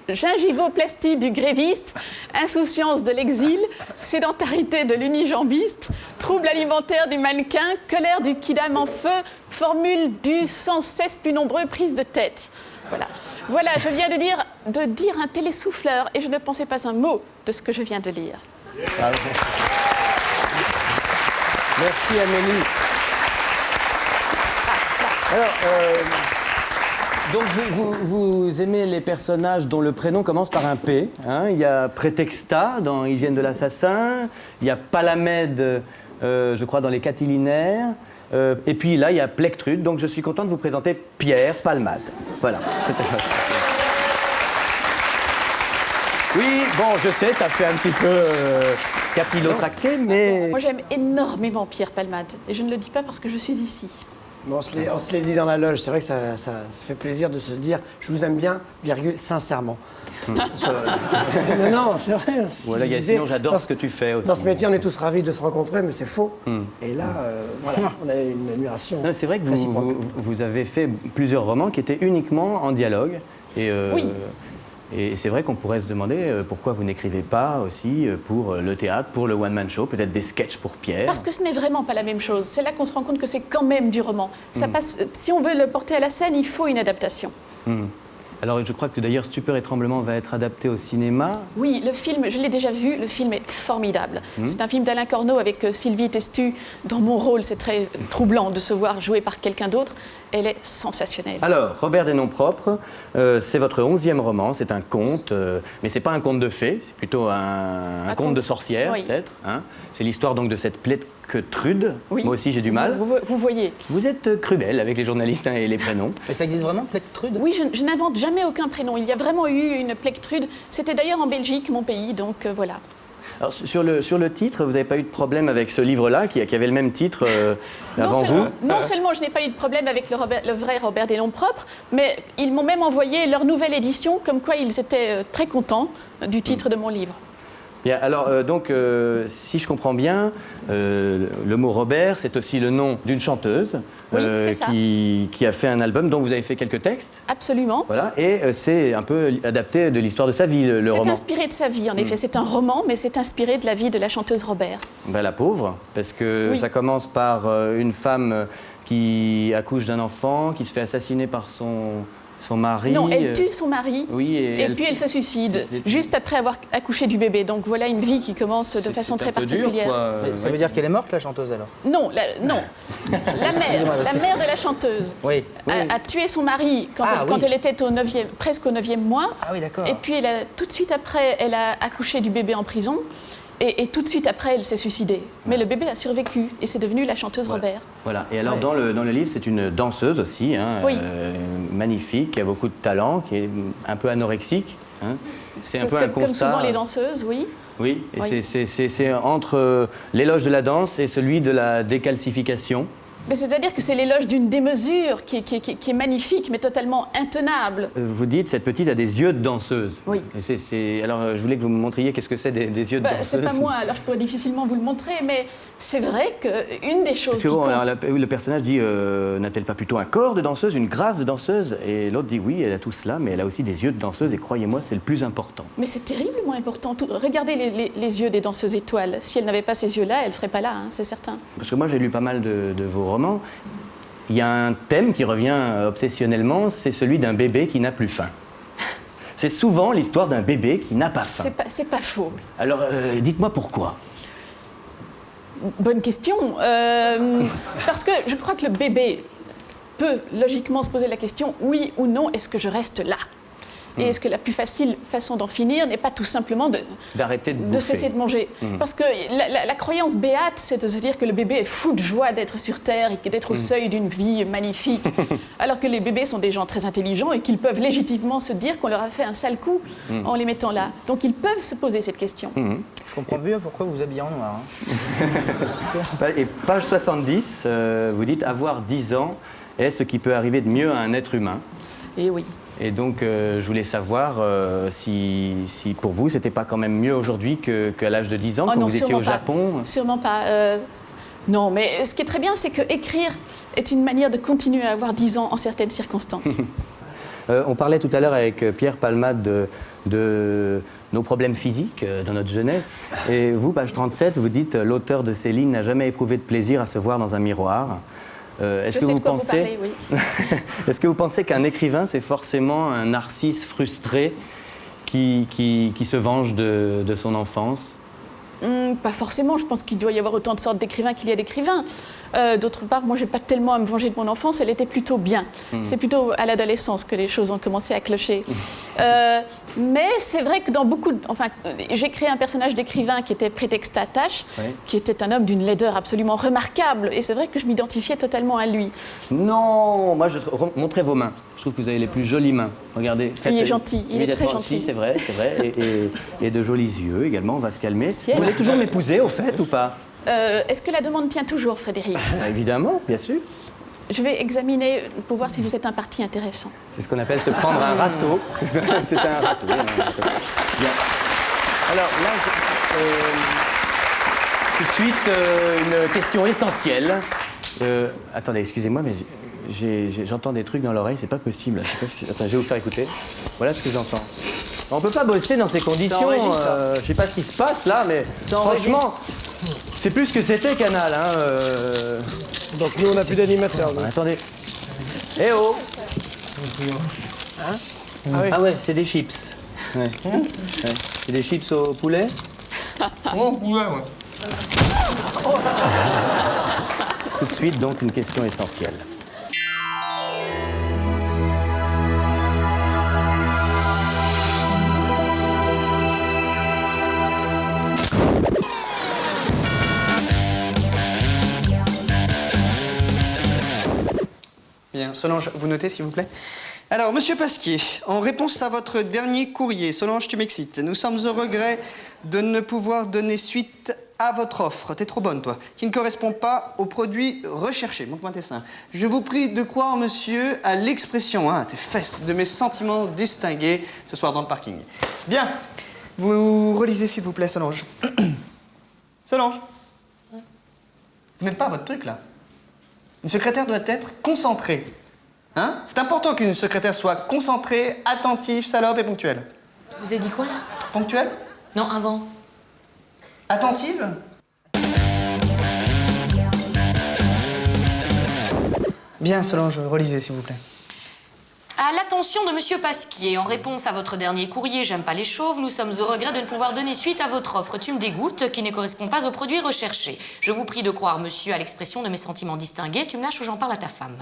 Gingivoplastie du gréviste, insouciance de l'exil, sédentarité de l'unijambiste, trouble alimentaire du mannequin, colère du kidam en feu, formule du sans cesse plus nombreux, prise de tête. Voilà, je viens de dire un télésouffleur et je ne pensais pas un mot de ce que je viens de lire. Merci Amélie. Alors, donc vous aimez les personnages dont le prénom commence par un P. Hein? Il y a Prétexta dans Hygiène de l'assassin, il y a Palamède, je crois, dans Les Catilinaires, et puis là, il y a Plectrude. Donc je suis content de vous présenter Pierre Palmade. Voilà. Oui, bon, je sais, ça fait un petit peu capillotracté, mais... Moi, j'aime énormément Pierre Palmade, et je ne le dis pas parce que je suis ici. Bon, on se l'est dit dans la loge, c'est vrai que ça fait plaisir de se dire « je vous aime bien, virgule, sincèrement ». Non, c'est vrai. Voilà, sinon j'adore ce que tu fais aussi. Dans ce métier, on est tous ravis de se rencontrer, mais c'est faux. Et là, voilà, on a une admiration. C'est vrai que vous avez fait plusieurs romans qui étaient uniquement en dialogue. Et, oui. Et c'est vrai qu'on pourrait se demander pourquoi vous n'écrivez pas aussi pour le théâtre, pour le one-man show, peut-être des sketchs pour Pierre. Parce que ce n'est vraiment pas la même chose. C'est là qu'on se rend compte que c'est quand même du roman. Ça passe, si on veut le porter à la scène, il faut une adaptation. Alors je crois que d'ailleurs Stupeur et tremblement va être adapté au cinéma. Oui, le film, je l'ai déjà vu, le film est formidable. C'est un film d'Alain Corneau avec Sylvie Testu dans mon rôle. C'est très troublant de se voir jouer par quelqu'un d'autre. Elle est sensationnelle. Alors, Robert des noms propres, c'est votre 11e roman, c'est un conte, mais c'est pas un conte de fées, c'est plutôt un conte de sorcières, oui. peut-être. Hein. C'est l'histoire donc de cette Plectrude. Oui. Moi aussi, j'ai du mal. Vous voyez. Vous êtes cruelle avec les journalistes et les prénoms. Mais ça existe vraiment, Plectrude? Oui, je n'invente jamais aucun prénom. Il y a vraiment eu une Plectrude. C'était d'ailleurs en Belgique, mon pays, donc voilà. Alors, sur le titre, vous n'avez pas eu de problème avec ce livre-là, qui avait le même titre avant vous? Non seulement je n'ai pas eu de problème avec le vrai Robert des Noms Propres, mais ils m'ont même envoyé leur nouvelle édition, comme quoi ils étaient très contents du titre de mon livre. Bien, alors, si je comprends bien, le mot Robert, c'est aussi le nom d'une chanteuse Oui, c'est ça. qui a fait un album dont vous avez fait quelques textes. Absolument. Voilà, et c'est un peu adapté de l'histoire de sa vie, le roman. C'est inspiré de sa vie, en effet. C'est un roman, mais c'est inspiré de la vie de la chanteuse Robert. Ben, la pauvre, parce que Oui. ça commence par une femme qui accouche d'un enfant, qui se fait assassiner par son mari. Non, elle tue son mari, Oui, et puis elle se suicide, juste après avoir accouché du bébé. Donc voilà une vie qui commence de façon très particulière. Ça veut dire qu'elle est morte, la chanteuse, alors? Non, non. Excusez-moi, La c'est- mère de la chanteuse Oui. a tué son mari quand Oui. elle était presque au 9e mois. Ah oui, d'accord. Et puis tout de suite après, elle a accouché du bébé en prison. Et tout de suite après, elle s'est suicidée. Mais le bébé a survécu et c'est devenu la chanteuse Robert. Voilà, et alors dans le livre, c'est une danseuse aussi, hein, Oui. magnifique, qui a beaucoup de talent, qui est un peu anorexique. Hein. C'est un peu un comme constat. souvent les danseuses, oui. Oui, et Oui. c'est entre l'éloge de la danse et celui de la décalcification. Mais c'est-à-dire que c'est l'éloge d'une démesure qui est magnifique, mais totalement intenable. Vous dites, cette petite a des yeux de danseuse. Oui. Et alors, je voulais que vous me montriez qu'est-ce que c'est des yeux de danseuse. C'est pas moi, alors je pourrais difficilement vous le montrer, mais c'est vrai qu'une des choses Parce que qui bon, compte... alors, le personnage dit, n'a-t-elle pas plutôt un corps de danseuse, une grâce de danseuse? Et l'autre dit, oui, elle a tout cela, mais elle a aussi des yeux de danseuse, et croyez-moi, c'est le plus important. Mais c'est terriblement important. Regardez les yeux des danseuses étoiles. Si elles n'avaient pas ces yeux-là, elles ne seraient pas là, hein, c'est certain. Parce que moi, j'ai lu pas mal de vos romans. Il y a un thème qui revient obsessionnellement, c'est celui d'un bébé qui n'a plus faim. C'est souvent l'histoire d'un bébé qui n'a pas faim. C'est pas faux. Alors, dites-moi pourquoi. Bonne question. Parce que je crois que le bébé peut logiquement se poser la question, oui ou non, est-ce que je reste là? Et est-ce que la plus facile façon d'en finir n'est pas tout simplement d'arrêter de de bouffer. cesser de manger? Parce que la croyance béate, c'est de se dire que le bébé est fou de joie d'être sur Terre et d'être au seuil d'une vie magnifique. Alors que les bébés sont des gens très intelligents et qu'ils peuvent légitimement se dire qu'on leur a fait un sale coup en les mettant là. Donc ils peuvent se poser cette question. Je comprends mieux pourquoi vous vous habillez en noir. Hein. Et page 70, vous dites « Avoir 10 ans est ce qui peut arriver de mieux à un être humain ». Et oui. Et donc, je voulais savoir si pour vous, c'était pas quand même mieux aujourd'hui qu'à l'âge de 10 ans, quand non, vous étiez au sûrement pas. Japon? Sûrement pas. Non, mais ce qui est très bien, c'est qu'écrire est une manière de continuer à avoir 10 ans en certaines circonstances. On parlait tout à l'heure avec Pierre Palmade de nos problèmes physiques dans notre jeunesse. Et vous, page 37, vous dites « L'auteur de ces lignes n'a jamais éprouvé de plaisir à se voir dans un miroir ». Est-ce que vous pensez, oui. Est-ce que vous pensez qu'un écrivain, c'est forcément un narcisse frustré qui se venge de son enfance? Pas forcément, je pense qu'il doit y avoir autant de sortes d'écrivains qu'il y a d'écrivains. D'autre part, moi, je n'ai pas tellement à me venger de mon enfance, elle était plutôt bien. C'est plutôt à l'adolescence que les choses ont commencé à clocher. Mais c'est vrai que dans beaucoup... Enfin, j'ai créé un personnage d'écrivain qui était Prétexta Tâche, qui était un homme d'une laideur absolument remarquable. Et c'est vrai que je m'identifiais totalement à lui. Non, moi, montrez vos mains. Je trouve que vous avez les plus jolies mains. Regardez. Il est gentil, il est très gentil. Si, c'est vrai, c'est vrai. Et de jolis yeux également, on va se calmer. Vous voulez toujours m'épouser, au fait, ou pas? Est-ce que la demande tient toujours, Frédéric? Évidemment, bien sûr. Je vais examiner pour voir si vous êtes un parti intéressant. C'est ce qu'on appelle se prendre un râteau. C'est un râteau. Bien. Alors là, tout de suite, une question essentielle. Attendez, excusez-moi, mais j'entends des trucs dans l'oreille, c'est pas possible. Attends, je vais vous faire écouter. Voilà ce que j'entends. On peut pas bosser dans ces conditions. Je sais pas ce qui se passe là, mais franchement, c'est plus ce que c'était Canal. Hein, Donc nous, on n'a plus d'animateur. Attendez. Eh oh! Hein? Ah ouais, c'est des chips. Ouais. Ouais. C'est des chips au poulet? Oh, poulet, ouais. Tout de suite, donc, une question essentielle. Bien, Solange, vous notez s'il vous plaît. Alors, monsieur Pasquier, en réponse à votre dernier courrier, Solange, tu m'excites. Nous sommes au regret de ne pouvoir donner suite à votre offre. T'es trop bonne, toi. Qui ne correspond pas aux produits recherchés. Montre-moi tes seins. Je vous prie de croire, monsieur, à l'expression, tes fesses, de mes sentiments distingués ce soir dans le parking. Bien. Vous relisez, s'il vous plaît, Solange. Solange. Vous n'êtes pas à votre truc, là. Une secrétaire doit être concentrée. Hein? C'est important qu'une secrétaire soit concentrée, attentive, salope et ponctuelle. Vous avez dit quoi, là? Ponctuelle? Non, avant. Attentive? Bien, Solange, relisez, s'il vous plaît. À l'attention de Monsieur Pasquier, en réponse à votre dernier courrier, j'aime pas les chauves, nous sommes au regret de ne pouvoir donner suite à votre offre. Tu me dégoûtes, qui ne correspond pas aux produits recherchés. Je vous prie de croire, monsieur, à l'expression de mes sentiments distingués. Tu me lâches ou j'en parle à ta femme.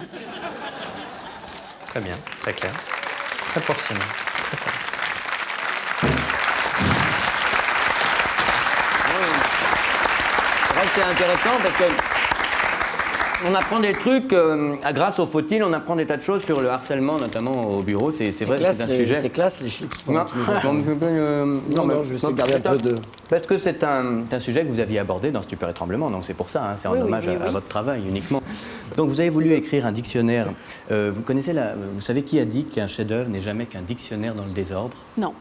Très bien, très clair. Très professionnel, très simple. C'est vrai que c'est intéressant parce que on apprend des trucs, grâce au faut-il, on apprend des tas de choses sur le harcèlement, notamment au bureau. C'est vrai que c'est un sujet. C'est classe, les chips. Non, je vais essayer de garder un peu de... Parce que c'est un sujet que vous aviez abordé dans Stupeur et Tremblement, donc c'est pour ça, c'est en hommage à votre travail uniquement. Donc vous avez voulu écrire un dictionnaire. Vous savez qui a dit qu'un chef-d'œuvre n'est jamais qu'un dictionnaire dans le désordre? Non.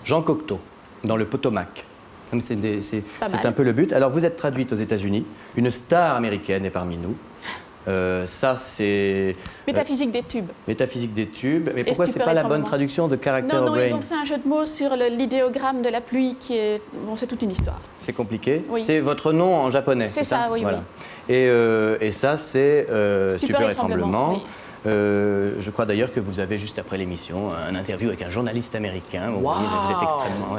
Jean Cocteau, dans le Potomac. C'est un peu le but. Alors vous êtes traduite aux États-Unis, une star américaine est parmi nous. Ça c'est... Métaphysique des tubes. Métaphysique des tubes. Mais pourquoi c'est pas la bonne traduction de Character of Rain? Non, ils ont fait un jeu de mots sur l'idéogramme de la pluie qui est... Bon, c'est toute une histoire. C'est compliqué. Oui. C'est votre nom en japonais, c'est ça? Oui, voilà. oui. Et ça c'est Stupeur et Tremblement. Oui. Je crois d'ailleurs que vous avez, juste après l'émission, un interview avec un journaliste américain. Vous êtes extrêmement...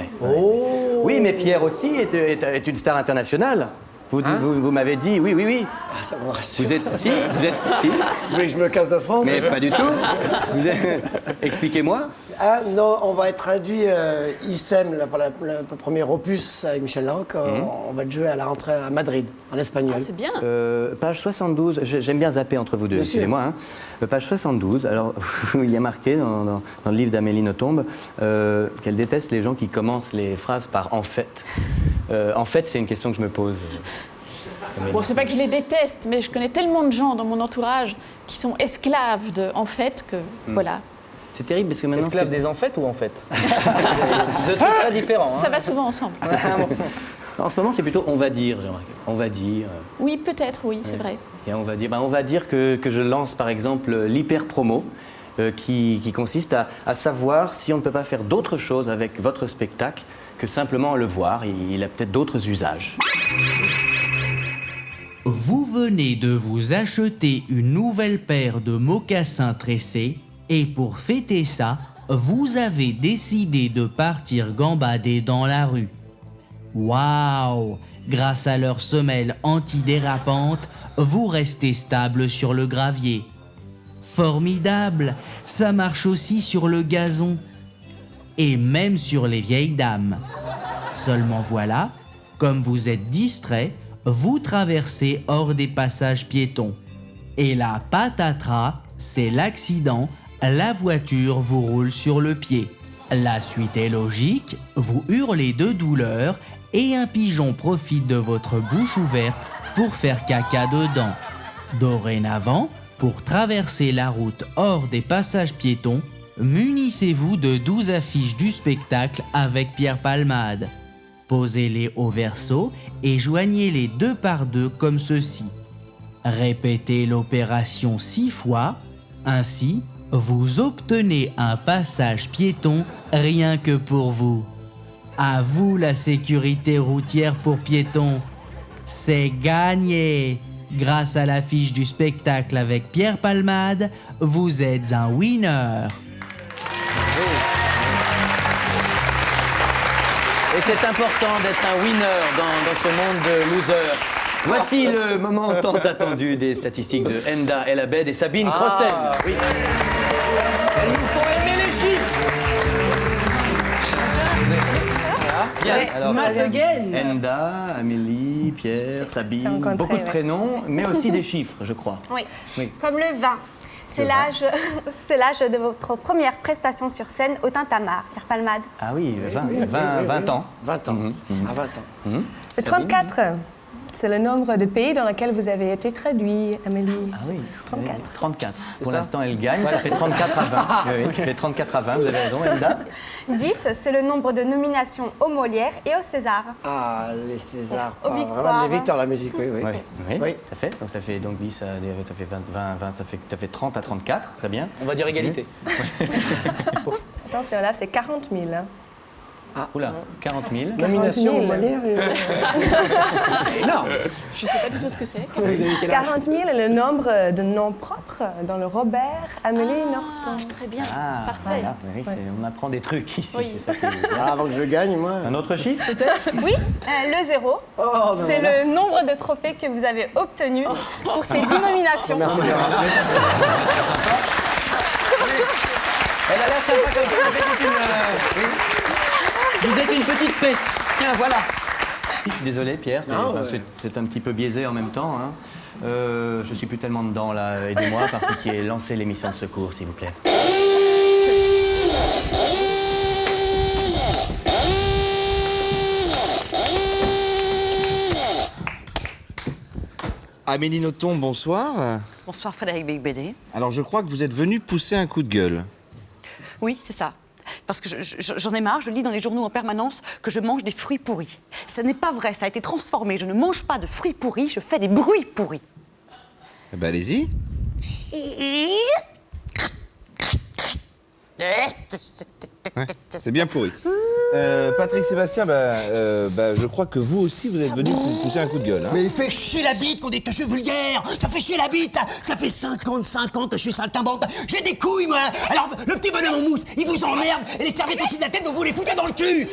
Oui, mais Pierre aussi est une star internationale. Vous m'avez dit, oui. Ah, ça me rassure. Vous êtes... Si. Vous voulez que je me casse de France? Mais pas du tout. Expliquez-moi. Ah non, on va être traduit ISEM, là, pour le premier opus avec Michel Larocque. On va le jouer à la rentrée à Madrid, en espagnol. Ah, c'est bien. Page 72, j'aime bien zapper entre vous deux, excusez-moi. Page 72, alors il y a marqué dans le livre d'Amélie Nothomb qu'elle déteste les gens qui commencent les phrases par « en fait ». En fait, c'est une question que je me pose. Bon, c'est pas que je les déteste, mais je connais tellement de gens dans mon entourage qui sont esclaves de en fait que voilà. C'est terrible parce que maintenant. Esclave des en fait ou en fait? C'est deux trucs très différents. Ça va souvent ensemble. En ce moment, c'est plutôt on va dire, j'ai remarqué. On va dire. Oui, peut-être, oui, c'est vrai. Et on va dire que je lance par exemple l'hyper-promo. Qui consiste à savoir si on ne peut pas faire d'autres choses avec votre spectacle que simplement le voir. Il a peut-être d'autres usages. Vous venez de vous acheter une nouvelle paire de mocassins tressés et pour fêter ça, vous avez décidé de partir gambader dans la rue. Waouh! Grâce à leurs semelles antidérapantes, vous restez stable sur le gravier. Formidable! Ça marche aussi sur le gazon. Et même sur les vieilles dames. Seulement voilà, comme vous êtes distrait, vous traversez hors des passages piétons. Et la patatras, c'est l'accident, la voiture vous roule sur le pied. La suite est logique, vous hurlez de douleur et un pigeon profite de votre bouche ouverte pour faire caca dedans. Dorénavant, pour traverser la route hors des passages piétons, munissez-vous de 12 affiches du spectacle avec Pierre Palmade. Posez-les au verso et joignez-les 2 par 2 comme ceci. Répétez l'opération 6 fois, ainsi vous obtenez un passage piéton rien que pour vous. À vous la sécurité routière pour piétons. C'est gagné! Grâce à l'affiche du spectacle avec Pierre Palmade, vous êtes un winner. Et c'est important d'être un winner dans ce monde de losers. Voici le moment tant attendu des statistiques de Enda El Abed et Sabine Crossen. Oui. Elles nous font aimer les chiffres. Bien, alors, Smart again. Enda, Amélie, Pierre, Sabine, C'est rencontré, beaucoup de prénoms, mais aussi des chiffres, je crois. Oui. Oui. Comme le vin. C'est l'âge de votre première prestation sur scène au Tintamarre, Pierre Palmade. Ah oui, 20 ans. 20 ans. À 20 ans. Le 34, c'est le nombre de pays dans lesquels vous avez été traduit, Amélie. Ah oui. 34. 34. C'est Pour ça. l'instant, elle gagne. Voilà, ça fait c'est ça. 34 à 20. Oui, ça fait 34 à 20. Vous avez raison, Elda. 10, c'est le nombre de nominations au Molière et au César. Ah, les Césars. Aux Ah, victoires, vraiment, les hein. victoires, la musique, oui. Oui, tout à fait. Donc ça fait donc 10, ça fait 20, ça fait 30 à 34. Très bien. On va dire égalité. Attention, là, c'est 40 000. hein. Ah, oula, 40 000. Nomination au Molière et... Non. Je sais pas du tout ce que c'est. 40 000 est le nombre de noms propres dans le Robert Amélie Norton. Très bien, Ah, parfait. voilà. Oui, on apprend des trucs ici. Oui. C'est ça qui est bien. Ah, avant que je gagne, moi. Un autre chiffre peut-être? Oui, le 0. ben c'est voilà. le nombre de trophées que vous avez obtenus pour ces 10 nominations. Merci bien. Elle a l'air sympa comme ça. Vous êtes une petite peste. Tiens, voilà. Je suis désolé, Pierre, Ah, ouais. c'est un petit peu biaisé en même temps. Hein. Je suis plus tellement dedans là. Aidez-moi, par pitié, lancez l'émission de secours, s'il vous plaît. Amélie Nothomb, bonsoir. Bonsoir Frédéric Beigbeder. Alors je crois que vous êtes venu pousser un coup de gueule. Oui, c'est ça. Parce que j'en ai marre, je lis dans les journaux en permanence que je mange des fruits pourris. Ce n'est pas vrai, ça a été transformé. Je ne mange pas de fruits pourris, je fais des bruits pourris. Eh ben allez-y. Ouais, c'est bien pourri. Patrick Sébastien, je crois que vous aussi vous êtes venu pousser un coup de gueule. Hein. Mais il fait chier la bite qu'on dit que je suis vulgaire. Ça fait chier la bite, ça fait 55 ans que je suis saltimbanque. J'ai des couilles, moi. Alors, le petit bonhomme en mousse, il vous emmerde. Et les serviettes au-dessus de la tête, vous les foutez dans le cul.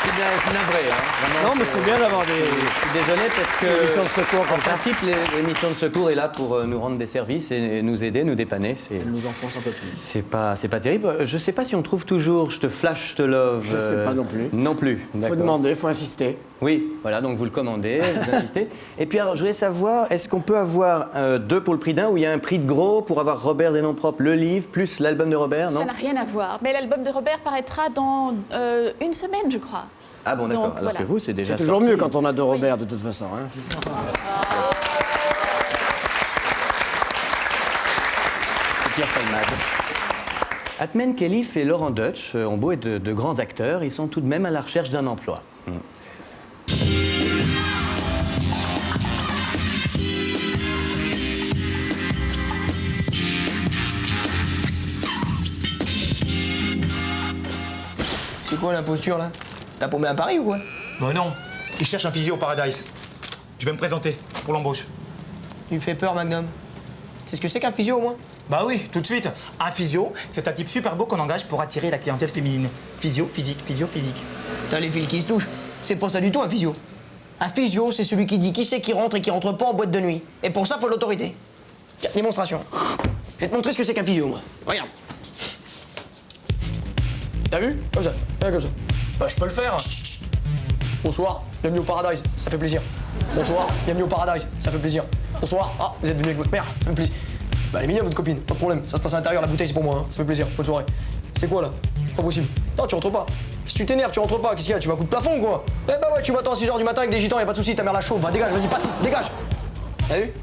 C'est bien, c'est navré, hein. Vraiment, Non, mais c'est bien d'avoir des... Je suis désolé parce que... L'émission de secours, en principe, l'émission de secours est là pour nous rendre des services et nous aider, nous dépanner. Elle nous enfonce un peu plus. C'est pas terrible. Je sais pas si on trouve toujours Je te flash, je te love. Je sais pas non plus. Non plus, Faut d'accord. demander, faut insister. Oui, voilà, donc vous le commandez, vous insistez. Et puis alors, je voulais savoir, est-ce qu'on peut avoir 2 pour le prix d'un ou il y a un prix de gros pour avoir Robert des noms propres, le livre, plus l'album de Robert, non? Ça n'a rien à voir. Mais l'album de Robert paraîtra dans une semaine, je crois. Ah bon, d'accord. Donc, Alors voilà. que vous, c'est déjà C'est toujours sorti. mieux quand on a deux Robert, de toute façon. Hein. C'est Pierre Palmade. Atmen Khelif et Laurent Deutsch ont beau être de grands acteurs, ils sont tout de même à la recherche d'un emploi. C'est quoi l'imposture, là? T'as paumé à Paris ou quoi? Bah non, il cherche un physio au Paradise. Je vais me présenter pour l'embauche. Tu me fais peur, Magnum. C'est ce que c'est qu'un physio, au moins? Bah oui, tout de suite. Un physio, c'est un type super beau qu'on engage pour attirer la clientèle féminine. Physio, physique, physio, physique. T'as les fils qui se touchent. C'est pas ça du tout, un physio. Un physio, c'est celui qui dit qui c'est qui rentre et qui rentre pas en boîte de nuit. Et pour ça, faut l'autorité. Tiens, démonstration. Je vais te montrer ce que c'est qu'un physio, moi. Regarde. T'as vu? Comme ça. Regarde comme ça. Bah je peux le faire. Bonsoir, bienvenue au Paradise, ça fait plaisir. Bonsoir, bienvenue au Paradise, ça fait plaisir. Bonsoir, ah, vous êtes venu avec votre mère, ça fait plaisir. Bah, elle est mignonne, votre copine, pas de problème. Ça se passe à l'intérieur, la bouteille, c'est pour moi, hein. Ça fait plaisir. Bonne soirée. C'est quoi, là? Pas possible. Non, tu rentres pas. Si tu t'énerves, tu rentres pas. Qu'est-ce qu'il y a? Tu vas un coup de plafond, quoi? Eh bah ouais, tu m'attends à 6h du matin avec des gitans, y a pas de soucis, ta mère la chauve. Va, dégage, vas-y, parti, dégage. T'as vu?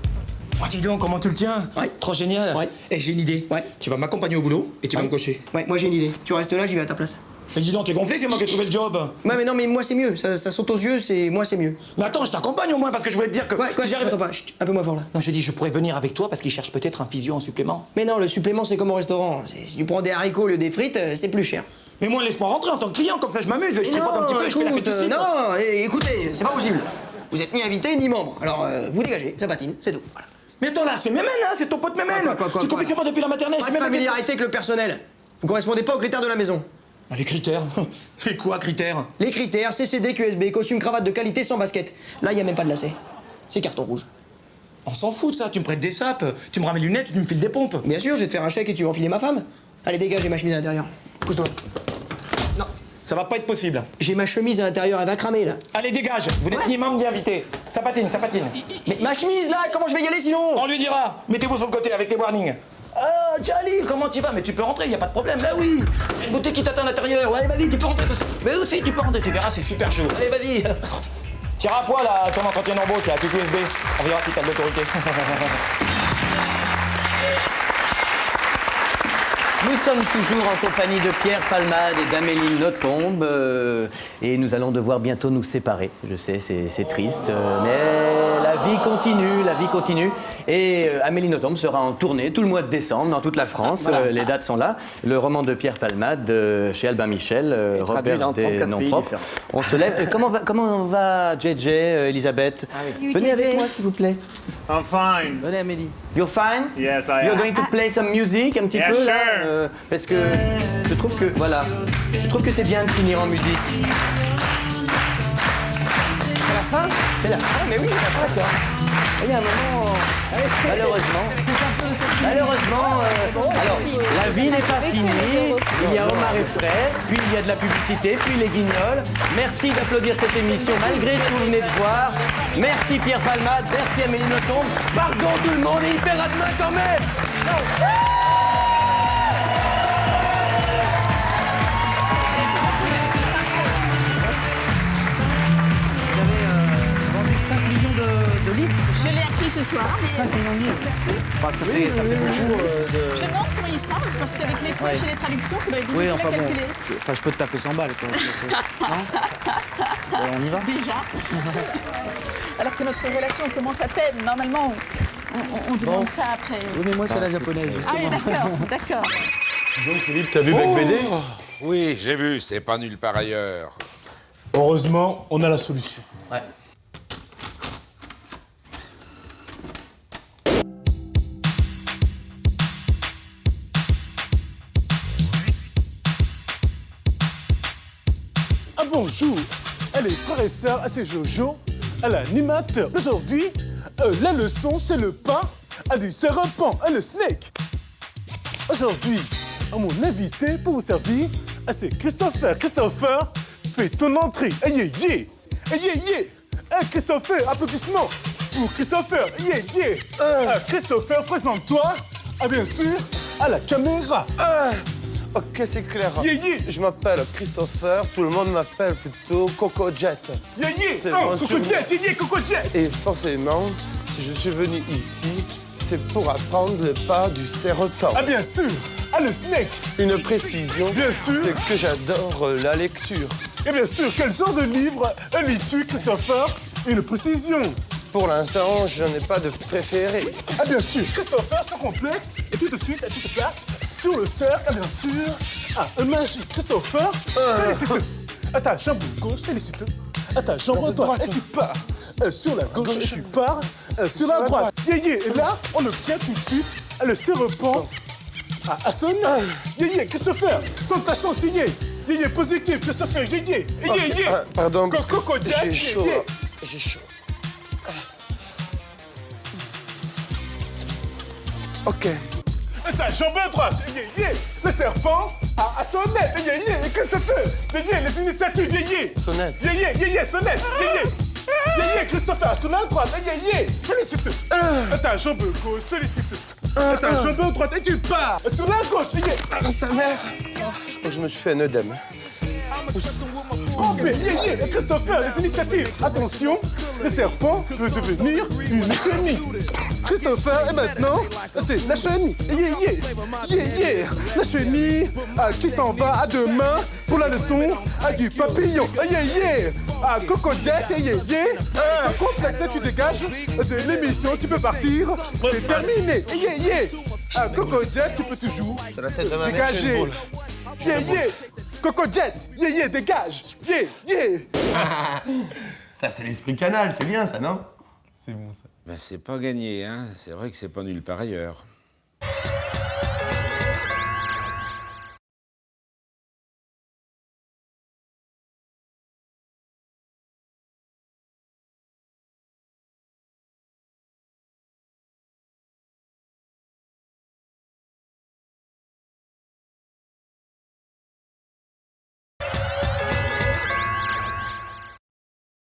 Oh, dis donc, comment tu le tiens? Ouais. Trop génial. Ouais. Et j'ai une idée. Ouais. Tu vas m'accompagner au boulot et tu vas me cocher. Ouais, moi j'ai une idée. Tu restes là, j'y vais à ta place. Mais dis donc, t'es gonflé, c'est moi qui ai trouvé le job. Ouais, mais non, mais moi c'est mieux. Ça saute aux yeux, moi c'est mieux. Mais attends, je t'accompagne au moins parce que je voulais te dire que. Quoi, si j'arrive. attends pas, chut, un peu moins fort là. Non, je dis, je pourrais venir avec toi parce qu'il cherche peut-être un physio en supplément. Mais non, le supplément c'est comme au restaurant. Si tu prends des haricots au lieu des frites, c'est plus cher. Mais moi, laisse-moi rentrer en tant que client, comme ça je m'amuse. Je tripote un petit peu, je fais la fête aussi. Non, écoutez, c'est pas possible. Vous êtes ni invité ni membre. Alors vous dégagez, ça patine, c'est tout. Voilà. Mais attends là, c'est Mémène, hein, c'est ton pote Mémène. Tu te connais pas depuis la maternelle. Pas de familiarité avec le personnel. Vous correspondez pas aux critères de la maison. Les critères? Et quoi, critères? Les critères, CCD, QSB, costume, cravate de qualité sans basket. Là, y a même pas de lacet. C'est carton rouge. On s'en fout de ça, tu me prêtes des sapes, tu me ramènes les lunettes, tu me files des pompes. Bien sûr, je vais te faire un chèque et tu vas enfiler ma femme. Allez, dégage, j'ai ma chemise à l'intérieur. Pousse-toi. Non, Ça va pas être possible. J'ai ma chemise à l'intérieur, elle va cramer là. Allez, dégage. Vous n'êtes ni membre ni invité. Ça patine, ça patine. Mais ma chemise là, comment je vais y aller sinon? On lui dira. Mettez-vous sur le côté avec les warnings. Ah, Jalil, comment tu vas? Mais tu peux rentrer, y a pas de problème. Là, oui. Y a une bouteille qui t'attend à l'intérieur. Allez, vas-y, tu peux rentrer aussi. Mais aussi, tu peux rentrer. Tu verras, c'est super chaud. Allez, vas-y. Tire à poil à ton entretien d'embauche, là, avec USB. On verra si t'as de l'autorité. Nous sommes toujours en compagnie de Pierre Palmade et d'Amélie Nothomb et nous allons devoir bientôt nous séparer. Je sais, c'est triste, mais la vie continue. Et Amélie Nothomb sera en tournée tout le mois de décembre dans toute la France. Voilà. Les dates sont là. Le roman de Pierre Palmade chez Albin Michel, Repère des noms propres. On se lève. Comment va JJ, Elisabeth? Oui, Venez JJ. avec moi s'il vous plaît. I'm fine. Venez Amélie. You're fine? Yes, I You're am. going to play some music un petit Yeah, peu là, sure. parce que je trouve que c'est bien de finir en musique. C'est la fin? C'est la fin, mais oui, c'est la fin quoi. Il y a un moment, malheureusement, alors la vie n'est pas finie. Il y a Omar et Fred, puis il y a de la publicité, puis les Guignols. Merci d'applaudir cette émission malgré ce que vous venez de voir. Merci Pierre Palmade, merci Amélie Nothomb. Pardon tout le monde, et il paiera demain quand même. Vendu 5 millions de livres. Je l'ai appris ce soir. 5 millions de livres. Enfin, ça fait beaucoup de... Je me demande comment ils savent, parce qu'avec les poches et les traductions, ça doit être difficile à calculer. Enfin, je peux te taper 100 balles, quoi. On y va? Déjà. Alors que notre relation commence à peine. Normalement, on demande ça après. Oui, mais moi, c'est la japonaise. Ah oui, d'accord. Donc, Philippe, t'as vu Bec BD? Oui, j'ai vu, c'est pas nulle part ailleurs. Heureusement, on a la solution. Ouais. Ah bonjour, elle est frère et sœur, c'est Jojo, elle est animateur. Aujourd'hui, la leçon, c'est le pain, du serpent, le snake. Aujourd'hui, mon invité pour vous servir, c'est Christopher. Christopher, fais ton entrée. Christopher, applaudissements pour Christopher. Christopher, présente-toi, bien sûr, à la caméra. Ok, c'est clair. Je m'appelle Christopher, tout le monde m'appelle plutôt Coco Jet. Coco Jet. Et forcément, si je suis venu ici, c'est pour apprendre le pas du serpent. Ah bien sûr, le snake. Une précision, Bien sûr. c'est que j'adore la lecture. Et bien sûr, quel genre de livre lis-tu, Christopher? Une précision. Pour l'instant, je n'ai pas de préféré. Ah bien sûr, Christopher, sans complexe, et tout de suite, tu te places sur le cercle, bien sûr. Un magique, Christopher, félicite. À ta jambe gauche, félicite. À ta jambe droite, et tu pars. Sur la gauche, et tu pars. Sur la droite. Et là, on obtient tout de suite le serpent à son œil. Christopher, tente ta chance, positif, Christopher, Pardon, Coco Jet, j'ai chaud. J'ai chaud. Ok. Ta jambe droite, le serpent à sonnette, qu'est-ce que ça fait? Les initiatives, Sonnette. Sonnette, Christopher, sur la droite, félicite. Ta jambe gauche, félicite. Ta jambe droite, et tu pars. Sur la gauche, Sa mère. Je me suis fait un œdème. Christopher, les initiatives. Attention, le serpent peut devenir une chenille. Christopher, et maintenant, c'est la chenille. La chenille qui s'en va à demain pour la leçon du papillon. Coco Jet, sans complexe, tu dégages de l'émission, tu peux partir. C'est terminé. Coco Jet, tu peux toujours dégager. Coco Jet, dégage. Ça, c'est l'esprit canal, c'est bien ça, non? C'est bon ça. Ben, c'est pas gagné, hein. C'est vrai que c'est pas nulle part ailleurs.